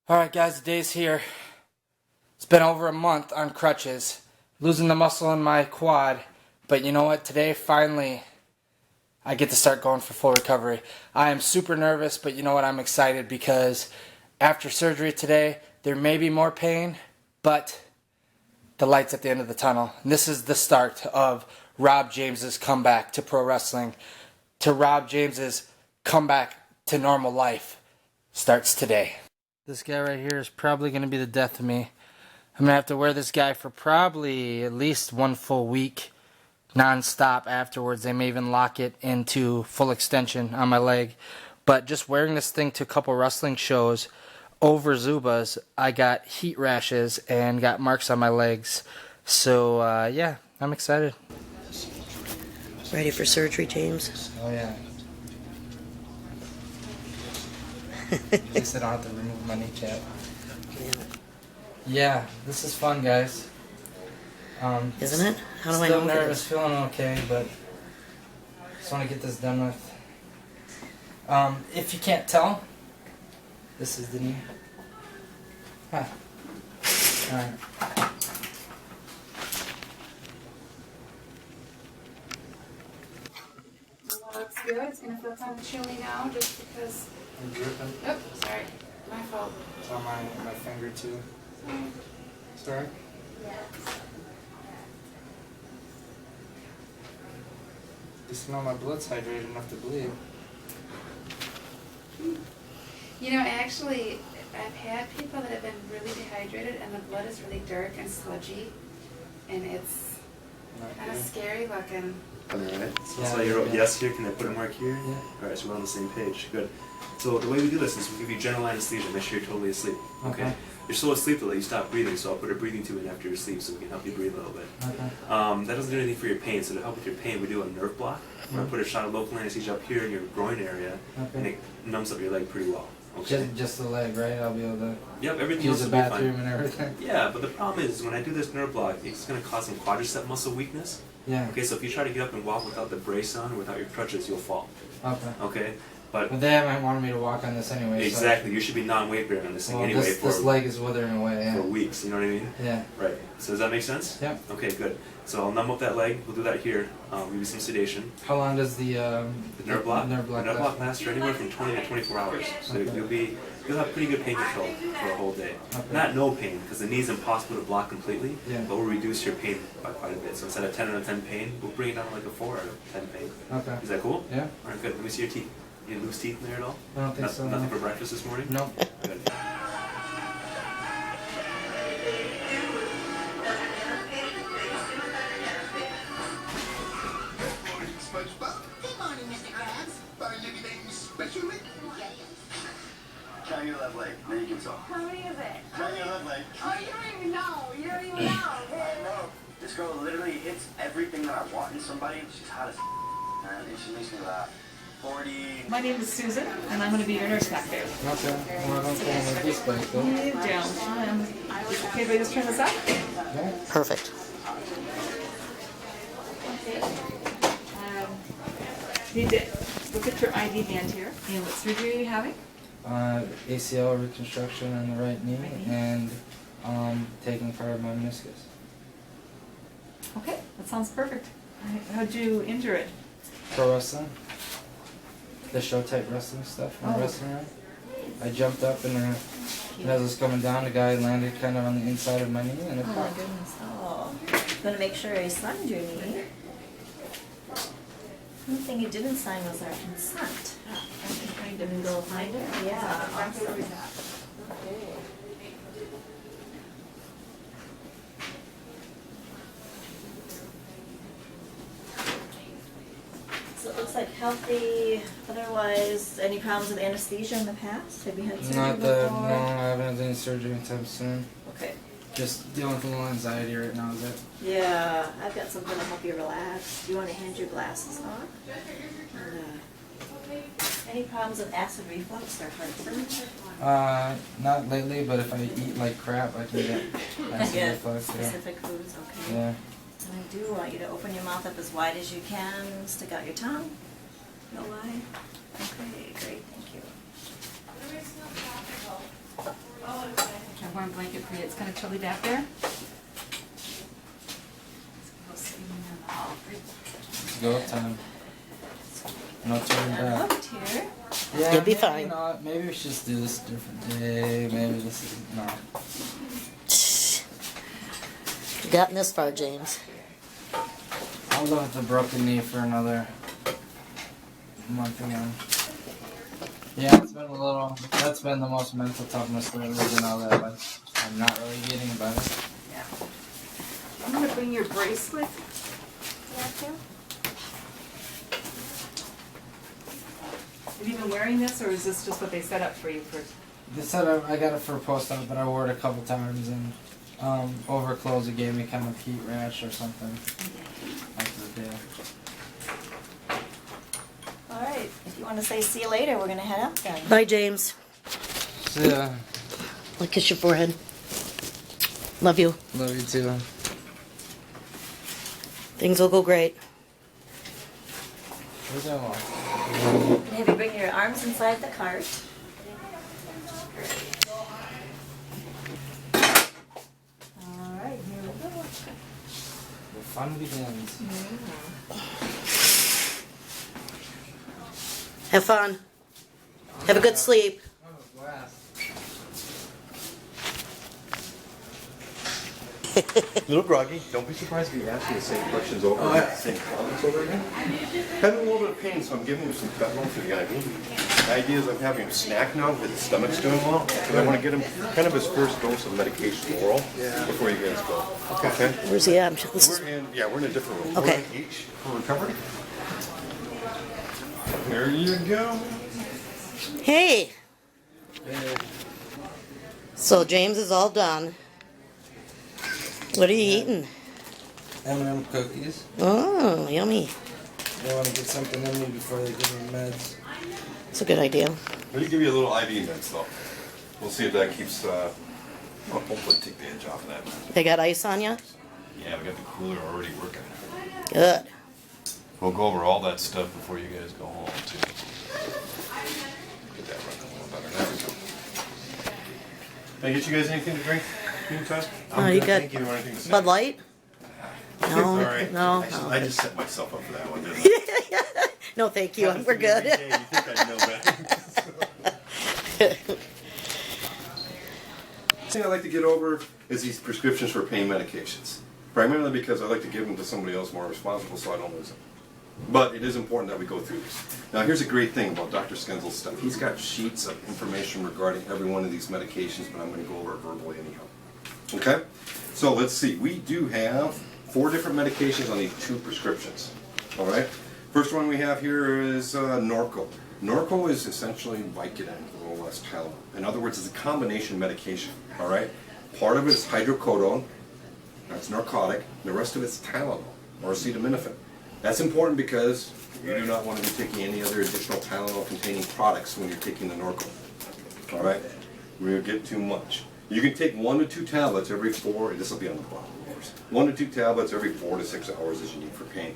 Alright guys, the day's here. It's been over a month on crutches. Losing the muscle in my quad. But you know what? Today, finally, I get to start going for full recovery. I am super nervous, but you know what? I'm excited because after surgery today, there may be more pain, but the light's at the end of the tunnel. And this is the start of Rob James's comeback to pro wrestling. To Rob James's comeback to normal life starts today. This guy right here is probably going to be the death of me. I'm going to have to wear this guy for probably at least 1 full week, non-stop afterwards. They may even lock it into full extension on my leg. But just wearing this thing to a couple wrestling shows over Zubas, I got heat rashes and got marks on my legs. So, yeah, I'm excited. Ready for surgery, James? Oh, yeah. At least I don't have to remove my kneecap. Yeah, this is fun, guys. Isn't it? How do I know? Still nervous, feeling okay, but just want to get this done with. If you can't tell, this is the knee. Huh. Alright. Looks good. It's going to feel kind of chilly now just because... I'm dripping. Oh, sorry. My fault. It's on my finger too. Sorry? Just know my blood's hydrated enough to bleed. You know, actually, I've had people that have been really dehydrated and the blood is really dark and sludgy. And it's kind of scary looking. Alright, so Yeah, I saw your yeah. yes here. Can I put a mark here? Yeah. Alright, so we're on the same page. Good. So the way we do this is we give you general anesthesia, make sure you're totally asleep. Okay. You're so asleep that you stop breathing, so I'll put a breathing tube in after your sleep so we can help you breathe a little bit. Okay. That doesn't do anything for your pain, so to help with your pain, we do a nerve block. We're going to put a shot of local anesthesia up here in your groin area, and it numbs up your leg pretty well. Okay? Just the leg, right? I'll be able to Yep, everything use else the will be bathroom fine. and everything. Yeah, but the problem is when I do this nerve block, it's going to cause some quadricep muscle weakness. Yeah. Okay, so if you try to get up and walk without the brace on or without your crutches, you'll fall. Okay. Okay, but But they haven't wanted me to walk on this anyway. exactly, you should be non-weight bearing on this thing Well, anyway this leg is withering away. for Yeah. weeks. You know what I mean? Yeah. Right. So does that make sense? Yep. Okay, good. So I'll numb up that leg. We'll do that here. Give you some sedation. How long does the Nerve block. Nerve block The nerve block last? lasts for anywhere from 20 to 24 hours. So Okay. you'll have pretty good pain control for a whole day. Okay. Not no pain, because the knee's impossible to block completely. Yeah. But we'll reduce your pain by quite a bit. So instead of 10 out of 10 pain, we'll bring it down to like a 4 out of 10 pain. Okay. Is that cool? Yeah. All right, good. Let me see your teeth. You lose teeth in there at all? I don't think so. Nothing No. for breakfast this morning? Nope. Good. Good morning, Mr. Krabs. Find anything special? Turn your left leg, then you can talk. How many is it? Turn your left leg. Oh, you don't even know. You don't even know. I know. This girl literally hits everything that I want in somebody. She's hot as man, and she makes me laugh. 40. My name is Susan, and I'm going to be your nurse back there. Okay. Well, I don't think I'm like this bike though. You don't. Okay, if I just turn this up? Yeah. Perfect. Need to look at your ID band here. And what surgery are you having? ACL reconstruction on the right knee and taking part of my meniscus. Okay, that sounds perfect. How'd you injure it? Pro wrestling. The show type wrestling stuff in the Oh. wrestling ring. I jumped up and as I was coming down, the guy landed kind of on the inside of my knee and it Oh my popped. goodness. Oh. Gonna make sure I signed your knee. One thing you didn't sign was our consent. I can kind Didn't go find it? Yeah. Awesome. So it looks like healthy. Otherwise, any problems with anesthesia in the past? Have you had surgery Not before? that, no, I haven't had any surgery anytime soon. Okay. Just dealing with a little anxiety right now, is it? Yeah, I've got something to help you relax. Do you want to hand your glasses on? And, any problems with acid reflux or heartburn? Not lately, but if I eat like crap, I can get acid Yeah, reflux, yeah. specific foods, okay. Yeah. And I do want you to open your mouth up as wide as you can, stick out your tongue. No lie. Okay, great, thank you. A warm blanket for you. It's kind of chilly back there. It's go time. No turning back. Looked here. Yeah, You'll be maybe fine. not. Maybe we should just do this a different day. Maybe this is no. Gotten this far, James. I'll live with a broken knee for another month again. Yeah, it's been a little. That's been the most mental toughness that I've been all that, but I'm not really getting better. Yeah. I'm gonna bring your bracelet. Have you been wearing this, or is this just what they set up for you for? They said I got it for a post-op, but I wore it a couple times, and over clothes it gave me kind of heat rash or something after the day. All right, if you want to say see you later, we're going to head out then. Bye, James. So, yeah, I'll kiss your forehead. Love you. love you too. Things will go great. Where's that one? Have you bring your arms inside the cart. All right, here we go. The fun begins. Have fun. Have a good sleep. Oh, glass. A little groggy. Don't be surprised if he asks you the same questions over and the same comments over again. Having a little bit of pain, so I'm giving him some fentanyl for the IV. The idea is I'm having him snack now because his stomach's doing well. Because I want to get him kind of his first dose of medication oral before you guys go. Okay? Where's he at? We're in a different room. Okay. We're in H for recovery. There you go. Hey. So James is all done. What are you eating? M&M cookies. Oh, yummy. They want to get something in me before they give me meds. It's a good idea. Let me give you a little IV meds though. We'll see if that keeps, hopefully take the edge off of that. They got ice on you? Yeah, we got the cooler already working. Good. We'll go over all that stuff before you guys go home too. Get that running a little better. There we go. Can I get you guys anything to drink? Meantime? Oh, you got Thank you. Anything to say? Bud Light? No, All right. no. I just set myself up for that one, didn't I? No, thank you. We're good. Every day, you think I'd know better. The thing I like to get over is these prescriptions for pain medications. Primarily because I like to give them to somebody else more responsible so I don't lose them. But it is important that we go through this. Now here's a great thing about Dr. Skenzl's stuff. He's got sheets of information regarding every one of these medications, but I'm going to go over it verbally anyhow. Okay? So let's see. We do have 4 different medications on these 2 prescriptions. All right? First one we have here is Norco. Norco is essentially Vicodin, a little less Tylenol. In other words, it's a combination medication. All right? Part of it is hydrocodone. That's narcotic. The rest of it's Tylenol or acetaminophen. That's important because you do not want to be taking any other additional Tylenol-containing products when you're taking the Norco. All right? We'll get too much. You can take 1 to 2 tablets every 4. This will be on the bottom, of course. 1 to 2 tablets every 4 to 6 hours as you need for pain.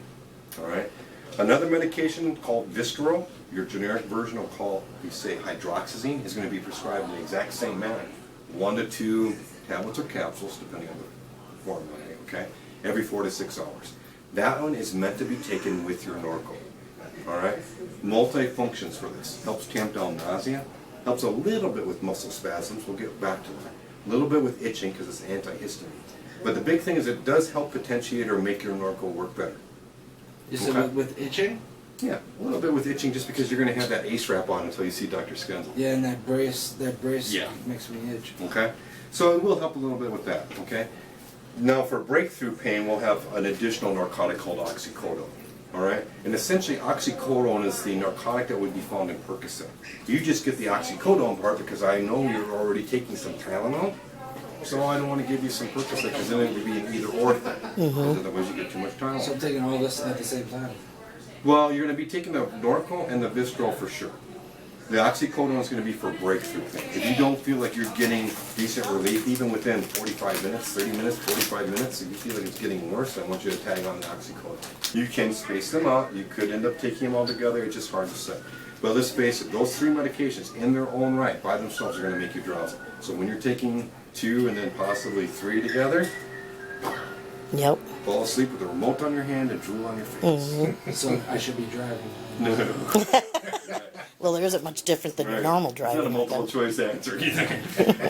All right? Another medication called Vistro, your generic version will call, we say, hydroxyzine, is going to be prescribed in the exact same manner. 1 to 2 tablets or capsules, depending on the formula, okay? Every 4 to 6 hours. That one is meant to be taken with your Norco. All right? Multi-functions for this. Helps tamp down nausea. Helps a little bit with muscle spasms. We'll get back to that. A little bit with itching because it's antihistamine. But the big thing is it does help potentiate or make your Norco work better. You said with itching? Yeah, a little bit with itching just because you're going to have that ace wrap on until you see Dr. Skenzl. Yeah, and that brace Yeah. makes me itch. Okay? So it will help a little bit with that, okay? Now for breakthrough pain, we'll have an additional narcotic called oxycodone. All right? And essentially oxycodone is the narcotic that would be found in Percocet. You just get the oxycodone part because I know you're already taking some Tylenol. So I don't want to give you some Percocet because then it would be an either or thing. Because otherwise you get too much Tylenol. So I'm taking all this at the same time. Well, you're going to be taking the Norco and the Vistro for sure. The oxycodone is going to be for breakthrough things. If you don't feel like you're getting decent relief, even within 45 minutes, 30 minutes, 45 minutes, if you feel like it's getting worse, I want you to tag on the oxycodone. You can space them out. You could end up taking them all together. It's just hard to say. But let's face it, those 3 medications in their own right, by themselves, are going to make you drowsy. So when you're taking 2 and then possibly 3 together, Yep. fall asleep with a remote on your hand and drool on your face. So I should be driving. No. Well, there isn't much different than your normal It's not a driving. multiple choice answer either.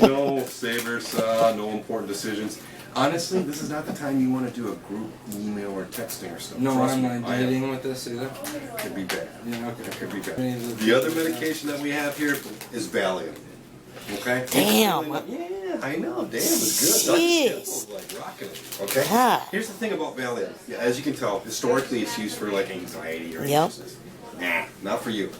No savers, no important decisions. Honestly, this is not the time you want to do a group email or texting or stuff. No, Trust I'm me, not I am. dating with this either. Could be bad. Yeah, okay. It could be bad. Any of The other medication that we have here is Valium. Okay? Damn. Yeah, I know. Damn, it's good. Dr. Jeez. Campbell's like rocking it. Okay? God. Here's the thing about Valium. Yeah, as you can tell, historically it's used for like anxiety or Yep. anxiousness. Nah, not for you.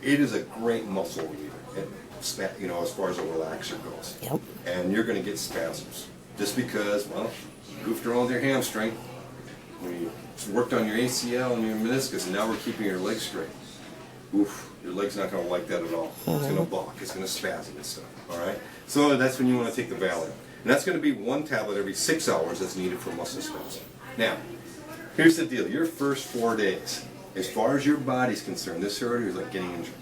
It is a great muscle reliever. You know, as far as a relaxer goes. Yep. And you're going to get spasms. Just because, well, you goofed around with your hamstring. We worked on your ACL and your meniscus, and now we're keeping your legs straight. Oof, your leg's not going to like that at all. It's going to balk. It's going to spasm and stuff. All right? So that's when you want to take the Valium. And that's going to be 1 tablet every 6 hours that's needed for muscle spasm. Now, here's the deal. Your first 4 days, as far as your body's concerned, this surgery is like getting injured.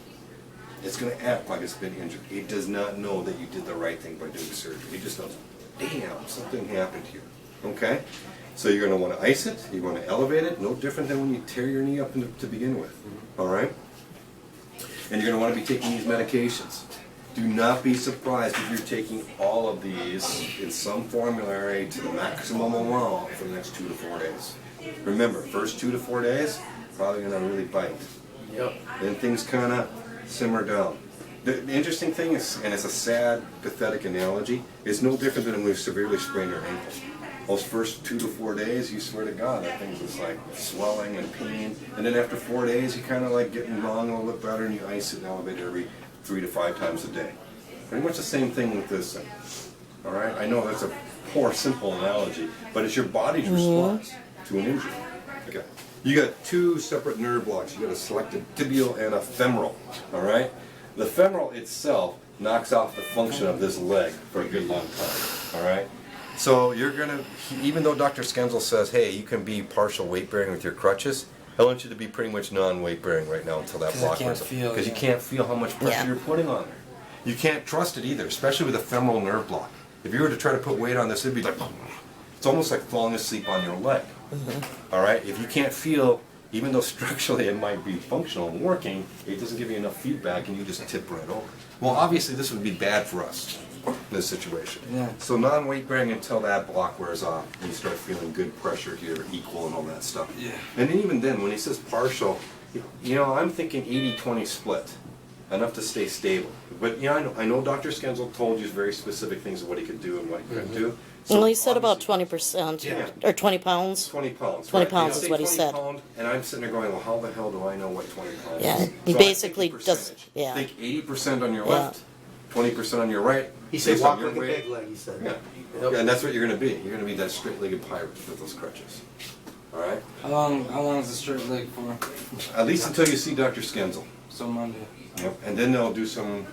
It's going to act like it's been injured. It does not know that you did the right thing by doing the surgery. It just knows, damn, something happened here. Okay? So you're going to want to ice it. You want to elevate it. No different than when you tear your knee up to begin with. All right? And you're going to want to be taking these medications. Do not be surprised if you're taking all of these in some formulary to the maximum amount for the next 2 to 4 days. Remember, first 2 to 4 days, probably going to really bite. Yep. Then things kind of simmer down. The interesting thing is, and it's a sad, pathetic analogy, it's no different than when we severely sprain your ankle. Those first 2 to 4 days, you swear to God, that thing's just like swelling and pain. And then after 4 days, you kind of like getting along a little bit better, and you ice it and elevate it every 3 to 5 times a day. Pretty much the same thing with this thing. All right? I know that's a poor, simple analogy, but it's your body's response to an injury. Okay. You got 2 separate nerve blocks. You got a selected tibial and a femoral. All right? The femoral itself knocks off the function of this leg for a good long time. All right? So you're going to, even though Dr. Skenzel says, hey, you can be partial weight bearing with your crutches, I want you to be pretty much non-weight bearing right now until that block wears off. Because you can't feel how much pressure you're putting on there. You can't trust it either, especially with a femoral nerve block. If you were to try to put weight on this, it'd be like, it's almost like falling asleep on your leg. All right? If you can't feel, even though structurally it might be functional and working, it doesn't give you enough feedback and you just tip right over. Well, obviously this would be bad for us in this situation. Yeah. So non-weight bearing until that block wears off and you start feeling good pressure here, equal and all that stuff. Yeah. And even then, when he says partial, you know, I'm thinking 80-20 split. Enough to stay stable. But you know, I know Dr. Skenzel told you very specific things of what he could do and what he couldn't do. So Well, he said about obviously- 20%, Yeah. or 20 pounds. 20 pounds. 20 right? pounds You is what he 20 said. pound, and I'm sitting there going, well, how the hell do I know what 20 pounds Yeah, is? he So I basically think the does- percentage. yeah. Think 80% on your Yeah. left, 20% on your right. He said based on walk your like a weight. big leg, he said. Yeah. Yeah, and that's what you're going to be. You're going to be that straight-legged pirate with those crutches. All right? How long is the straight leg for? At least until you see Dr. Skenzel. So Monday. Yep. And then they'll do some,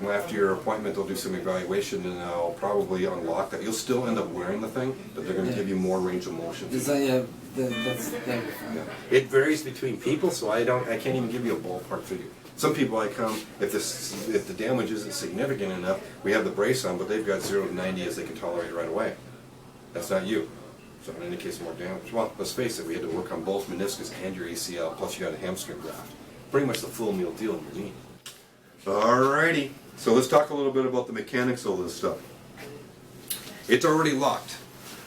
well, after your appointment, they'll do some evaluation and they'll probably unlock that. You'll still end up wearing the thing, but they're going to give you more range of motion. Is that that's Yeah. It varies between people, so I can't even give you a ballpark figure. Some people I come, if the damage isn't significant enough, we have the brace on, but they've got 0 to 90 as they can tolerate right away. That's not you. So in any case, more damage. Well, let's face it, we had to work on both meniscus and your ACL, plus you got a hamstring graft. Pretty much the full meal deal in your knee. Alrighty, so let's talk a little bit about the mechanics of this stuff. It's already locked.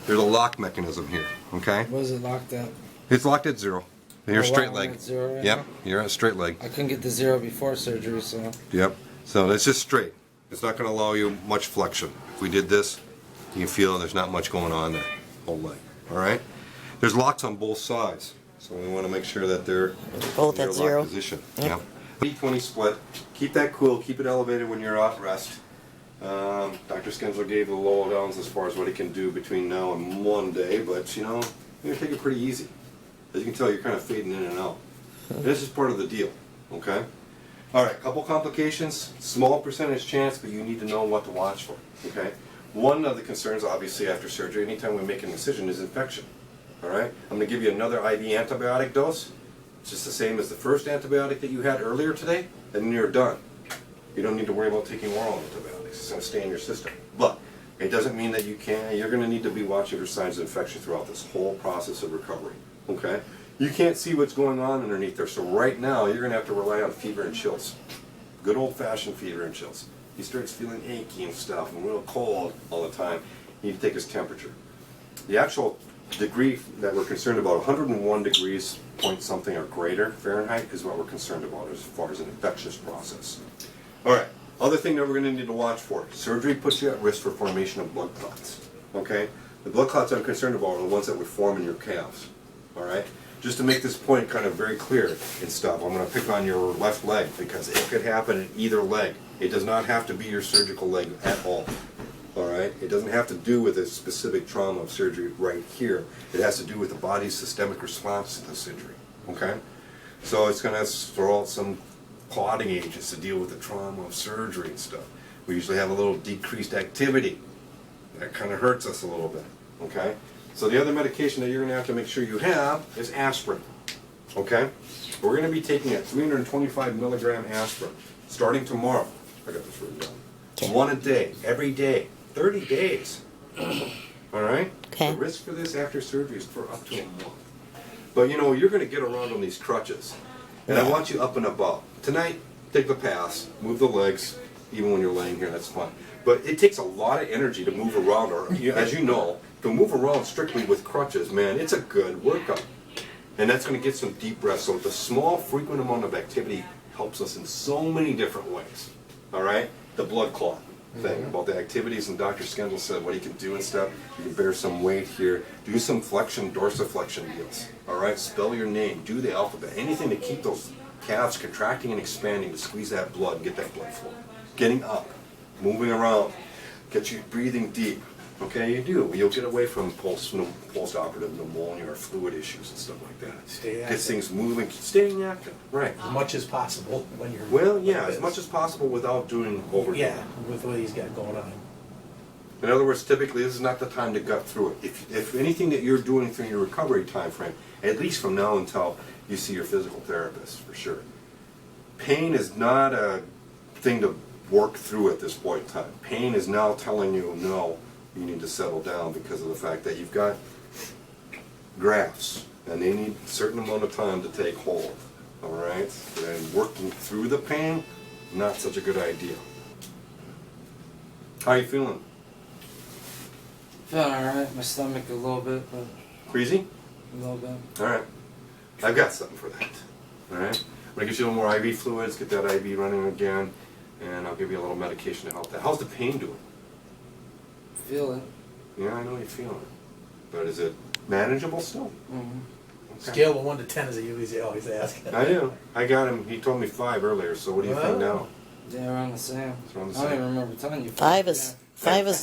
There's a lock mechanism here, okay? What is it locked at? It's locked at 0. You're Oh, straight wow, leg. at 0 right Yep, now? you're at straight leg. I couldn't get the 0 before surgery, so. Yep. So it's just straight. It's not going to allow you much flexion. If we did this, you can feel there's not much going on there. Whole leg. All right. There's locks on both sides, so we want to make sure that they're Both in at their 0. locked position. Yep. 20 split. Keep that cool. Keep it elevated when you're off rest. Dr. Skensler gave the lowdowns as far as what he can do between now and Monday, but you know, you're going to take it pretty easy. As you can tell, you're kind of fading in and out. This is part of the deal, okay? All right, couple complications, small percentage chance, but you need to know what to watch for, okay? One of the concerns, obviously, after surgery, anytime we make an incision, is infection, all right? I'm going to give you another IV antibiotic dose. It's just the same as the first antibiotic that you had earlier today, and then you're done. You don't need to worry about taking oral antibiotics. It's going to stay in your system. But it doesn't mean that you can't. You're going to need to be watching for signs of infection throughout this whole process of recovery. Okay? You can't see what's going on underneath there, so right now you're going to have to rely on fever and chills. Good old-fashioned fever and chills. He starts feeling achy and stuff and real cold all the time. You need to take his temperature. The actual degree that we're concerned about, 101 degrees point something or greater Fahrenheit, is what we're concerned about as far as an infectious process. All right, other thing that we're going to need to watch for, surgery puts you at risk for formation of blood clots. Okay? The blood clots I'm concerned about are the ones that would form in your calves. All right? Just to make this point kind of very clear and stuff, I'm going to pick on your left leg because it could happen in either leg. It does not have to be your surgical leg at all. Alright? It doesn't have to do with a specific trauma of surgery right here. It has to do with the body's systemic response to the surgery. Okay? So it's going to throw out some clotting agents to deal with the trauma of surgery and stuff. We usually have a little decreased activity. That kind of hurts us a little bit. Okay? So the other medication that you're going to have to make sure you have is aspirin. Okay? We're going to be taking a 325 milligram aspirin starting tomorrow. I got this written down. Okay. 1 a day, every day, 30 days. All right? Okay. The risk for this after surgery is for up to a month. But you know, you're going to get around on these crutches. And I want you up and about. Tonight, take the pass, move the legs, even when you're laying here, that's fine. But it takes a lot of energy to move around, or as you know, to move around strictly with crutches, man, it's a good workout. And that's going to get some deep breaths. So the small, frequent amount of activity helps us in so many different ways. All right? The blood clot thing, about the activities, and Dr. Skendel said what he can do and stuff. You can bear some weight here, do some flexion, dorsiflexion deals. All right? Spell your name, do the alphabet, anything to keep those calves contracting and expanding to squeeze that blood and get that blood flow. Getting up, moving around, get you breathing deep. Okay, you do. You'll get away from post-operative pneumonia or fluid issues and stuff like that. Stay active. Gets things moving, staying active. Right. As much as possible when you're... Well, yeah, like as this. much as possible without doing overdoing. Yeah, with what he's got going on. In other words, typically this is not the time to gut through it. If anything that you're doing through your recovery time frame, at least from now until you see your physical therapist, for sure. Pain is not a thing to work through at this point in time. Pain is now telling you, no, you need to settle down because of the fact that you've got grafts and they need a certain amount of time to take hold. All right? And working through the pain, not such a good idea. How are you feeling? Feeling alright. My stomach a little bit, but Queasy? a little bit. All right. I've got something for that. All right? I'm going to get you a little more IV fluids, get that IV running again, and I'll give you a little medication to help that. How's the pain doing? Feel it. Yeah, I know you're feeling it. But is it manageable still? Mm-hmm. Okay. Scale of 1 to 10 is you always ask. I do. I got him. He told me 5 earlier, so what do you think now? Yeah, around the same. It's around the I don't same. even remember telling you. Five is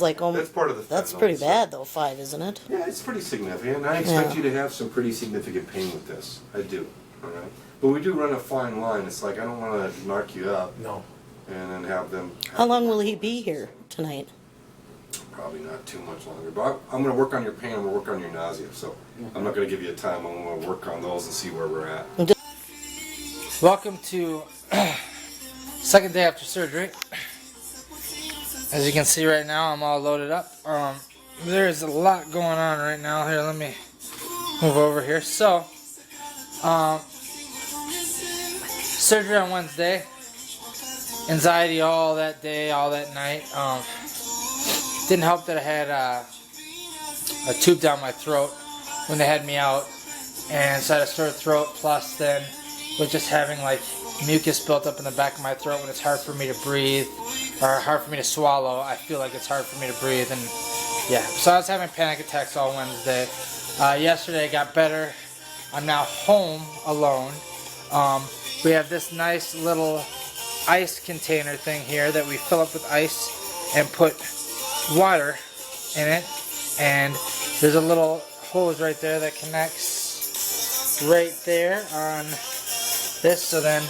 like That's part of the that's fentanyl, pretty so- bad though. 5, isn't it? Yeah, it's pretty significant. I expect Yeah. you to have some pretty significant pain with this. I do. All right. But we do run a fine line. It's like I don't want to narc you up No. and then have them. How long will he be here tonight? Probably not too much longer. But I'm going to work on your pain. I'm going to work on your nausea. So I'm not going to give you a time. I'm going to work on those and see where we're at. Welcome to second day after surgery. As you can see right now, I'm all loaded up. There's a lot going on right now. Here, let me move over here. So, surgery on Wednesday. Anxiety all that day, all that night. Didn't help that I had a tube down my throat when they had me out, and so I had a sore throat. Plus, then with just having like mucus built up in the back of my throat when it's hard for me to breathe or hard for me to swallow, I feel like it's hard for me to breathe, and yeah. So I was having panic attacks all Wednesday. Yesterday it got better. I'm now home alone. We have this nice little ice container thing here that we fill up with ice and put water in it, and there's a little hose right there that connects right there on this, so then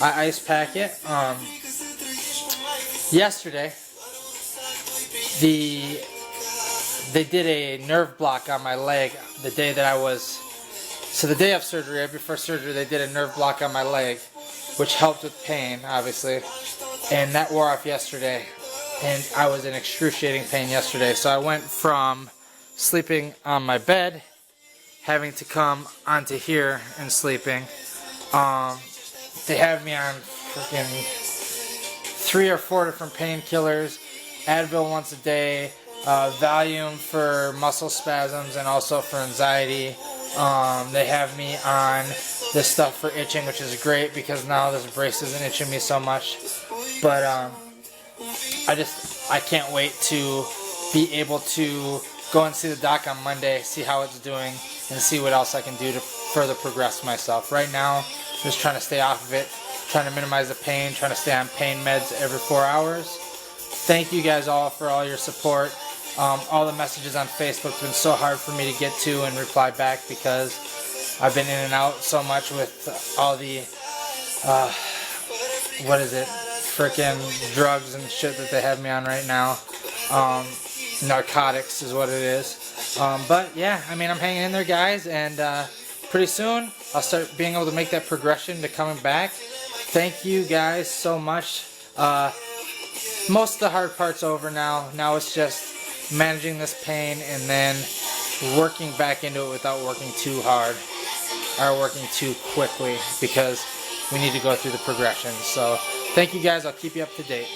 I ice pack it. Yesterday they did a nerve block on my leg the day that I was So the day of surgery, right before surgery, they did a nerve block on my leg, which helped with pain, obviously. And that wore off yesterday. And I was in excruciating pain yesterday. So I went from sleeping on my bed, having to come onto here and sleeping. They have me on freaking 3 or 4 different painkillers, Advil once a day, Valium for muscle spasms and also for anxiety. They have me on this stuff for itching, which is great because now this brace isn't itching me so much. But I can't wait to be able to go and see the doc on Monday, see how it's doing, and see what else I can do to further progress myself. Right now, just trying to stay off of it, trying to minimize the pain, trying to stay on pain meds every 4 hours. Thank you guys all for all your support. All the messages on Facebook have been so hard for me to get to and reply back because I've been in and out so much with all the, what is it, frickin' drugs and shit that they have me on right now. Narcotics is what it is. But yeah, I mean, I'm hanging in there, guys, and pretty soon I'll start being able to make that progression to coming back. Thank you guys so much. Most of the hard part's over now. Now it's just managing this pain and then working back into it without working too hard or working too quickly because we need to go through the progression. So thank you guys. I'll keep you up to date.